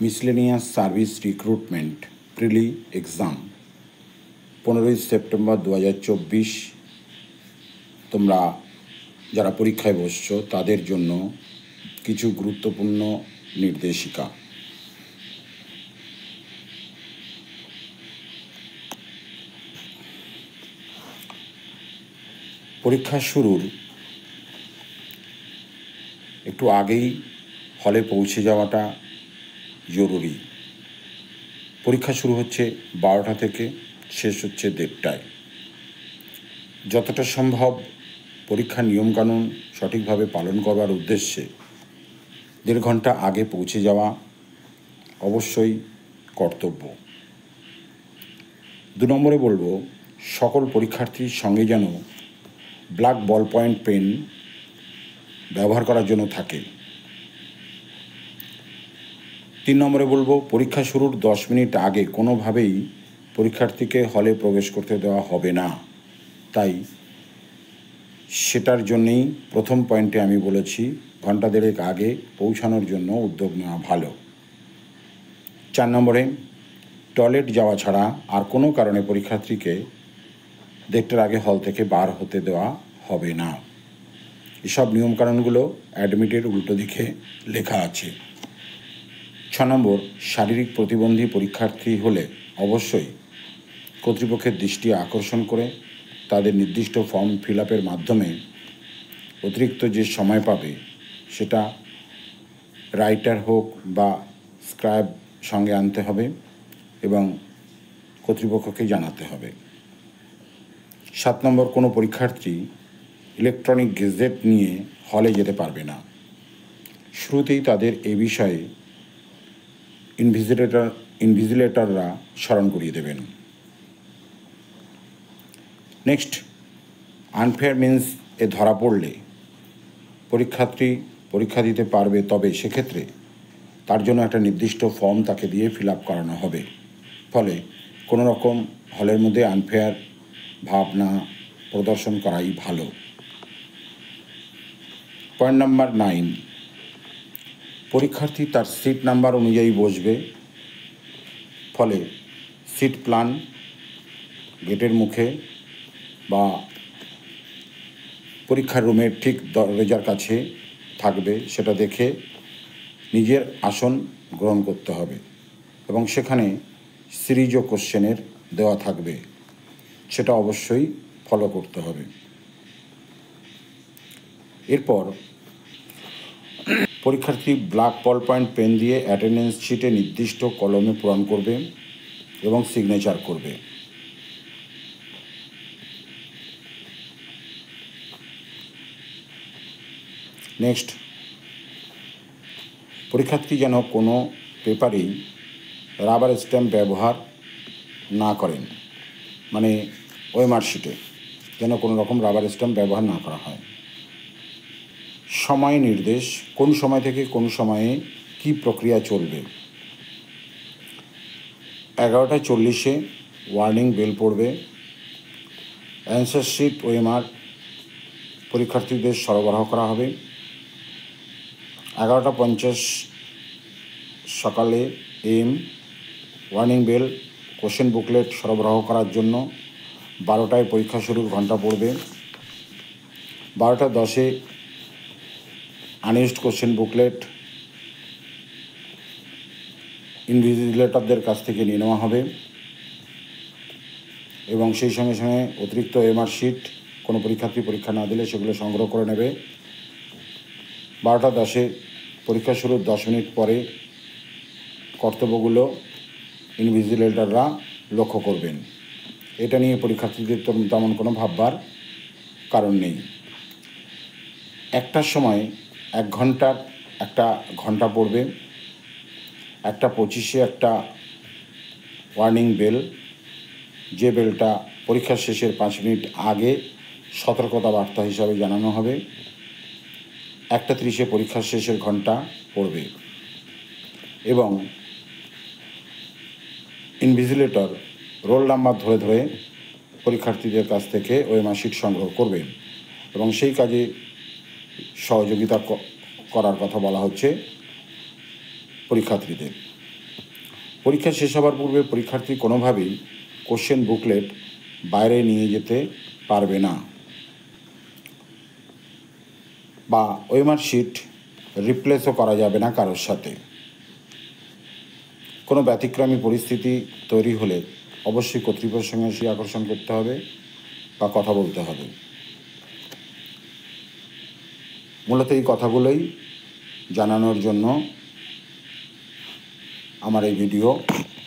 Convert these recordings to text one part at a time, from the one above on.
Miscellaneous service recruitment প্রিলি exam 15ই September 2024। তোমরা যারা পরীক্ষায় বসছো তাদের জন্য কিছু গুরুত্বপূর্ণ নির্দেশিকা। পরীক্ষা শুরুর একটু আগেই হলে পৌঁছে যাওয়াটা জরুরি। পরীক্ষা শুরু হচ্ছে 12টা থেকে, শেষ হচ্ছে 1:30টায়। যতটা সম্ভব পরীক্ষার নিয়মকানুন সঠিকভাবে পালন করবার উদ্দেশ্যে 1.5 ঘন্টা আগে পৌঁছে যাওয়া অবশ্যই কর্তব্য। 2 নম্বরে বলবো, সকল পরীক্ষার্থীর সঙ্গে যেন ব্ল্যাক বল পয়েন্ট পেন ব্যবহার করার জন্য থাকে। 3 নম্বরে বলবো, পরীক্ষা শুরুর 10 মিনিট আগে কোনোভাবেই পরীক্ষার্থীকে হলে প্রবেশ করতে দেওয়া হবে না। তাই সেটার জন্যেই প্রথম পয়েন্টে আমি বলেছি 1.5 ঘন্টা আগে পৌঁছানোর জন্য উদ্যোগ নেওয়া ভালো। 4 নম্বরে, টয়লেট যাওয়া ছাড়া আর কোনো কারণে পরীক্ষার্থীকে 1:30টার আগে হল থেকে বার হতে দেওয়া হবে না। এসব নিয়মকানুনগুলো অ্যাডমিটের উল্টো দিকে লেখা আছে। 6 নম্বর, শারীরিক প্রতিবন্ধী পরীক্ষার্থী হলে অবশ্যই কর্তৃপক্ষের দৃষ্টি আকর্ষণ করে তাদের নির্দিষ্ট ফর্ম ফিল আপের মাধ্যমে অতিরিক্ত যে সময় পাবে সেটা রাইটার হোক বা স্ক্রাইব সঙ্গে আনতে হবে এবং কর্তৃপক্ষকে জানাতে হবে। 7 নম্বর, কোনো পরীক্ষার্থী ইলেকট্রনিক গেজেট নিয়ে হলে যেতে পারবে না। শুরুতেই তাদের এ বিষয়ে ইনভিজিলেটররা স্মরণ করিয়ে দেবেন। নেক্সট, আনফেয়ার মিন্স এ ধরা পড়লে পরীক্ষার্থী পরীক্ষা দিতে পারবে, তবে সেক্ষেত্রে তার জন্য একটা নির্দিষ্ট ফর্ম তাকে দিয়ে ফিল আপ করানো হবে। ফলে কোনো রকম হলের মধ্যে আনফেয়ার ভাব না প্রদর্শন করাই ভালো। পয়েন্ট নাম্বার 9, পরীক্ষার্থী তার সিট নাম্বার অনুযায়ী বসবে। ফলে সিট প্ল্যান গেটের মুখে বা পরীক্ষার রুমের ঠিক দরজার কাছে থাকবে, সেটা দেখে নিজের আসন গ্রহণ করতে হবে এবং সেখানে সিরিজ ও কোশ্চেনের দেওয়া থাকবে, সেটা অবশ্যই ফলো করতে হবে। এরপর পরীক্ষার্থী ব্ল্যাক বল পয়েন্ট পেন দিয়ে অ্যাটেন্ডেন্স শিটে নির্দিষ্ট কলমে পূরণ করবে এবং সিগনেচার করবে। নেক্সট, পরীক্ষার্থী যেন কোনো পেপারেই রাবার স্ট্যাম্প ব্যবহার না করেন, মানে ওএমআর শিটে যেন কোনো রকম রাবার স্ট্যাম্প ব্যবহার না করা হয়। সময় নির্দেশ, কোন সময় থেকে কোন সময়ে কি প্রক্রিয়া চলবে। 11:40 ওয়ার্নিং বেল পড়বে। অ্যান্সার শিট ওএমআর পরীক্ষার্থীদের সরবরাহ করা হবে। 11:50 সকালে ওয়ার্নিং বেল কোশ্চেন বুকলেট সরবরাহ করার জন্য। 12টায় পরীক্ষা শুরুর ঘন্টা পড়বে। 12:10 আনইউজড কোশ্চেন বুকলেট ইনভিজিলেটরদের কাছ থেকে নিয়ে নেওয়া হবে এবং সেই সঙ্গে সঙ্গে অতিরিক্ত এমআর শিট কোনো পরীক্ষার্থী পরীক্ষা না দিলে সেগুলো সংগ্রহ করে নেবে। 12:10 পরীক্ষা শুরুর 10 মিনিট পরে কর্তব্যগুলো ইনভিজিলেটররা লক্ষ্য করবেন। এটা নিয়ে পরীক্ষার্থীদের তেমন কোনো ভাববার কারণ নেই। 1টার সময় 1 ঘন্টার একটা ঘন্টা পড়বে। 1:25 একটা ওয়ার্নিং বেল, যে বেলটা পরীক্ষার শেষের 5 মিনিট আগে সতর্কতা বার্তা হিসাবে জানানো হবে। 1:30 পরীক্ষার শেষের ঘন্টা পড়বে এবং ইনভিজিলেটর রোল নাম্বার ধরে ধরে পরীক্ষার্থীদের কাছ থেকে ওএমআর শিট সংগ্রহ করবেন এবং সেই কাজে সহযোগিতা করার কথা বলা হচ্ছে পরীক্ষার্থীদের। পরীক্ষা শেষ হওয়ার পূর্বে পরীক্ষার্থী কোনোভাবেই কোশ্চেন বুকলেট বাইরে নিয়ে যেতে পারবে না বা ওএমআর শিট রিপ্লেসও করা যাবে না কারোর সাথে। কোনো ব্যতিক্রমী পরিস্থিতি তৈরি হলে অবশ্যই কর্তৃপক্ষের সঙ্গে আকর্ষণ করতে হবে বা কথা বলতে হবে। মূলত এই কথাগুলোই জানানোর জন্য আমার এই ভিডিও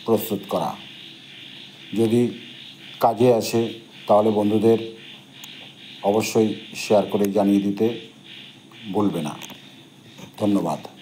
প্রস্তুত করা। যদি কাজে আসে তাহলে বন্ধুদের অবশ্যই শেয়ার করে জানিয়ে দিতে ভুলবে না। ধন্যবাদ।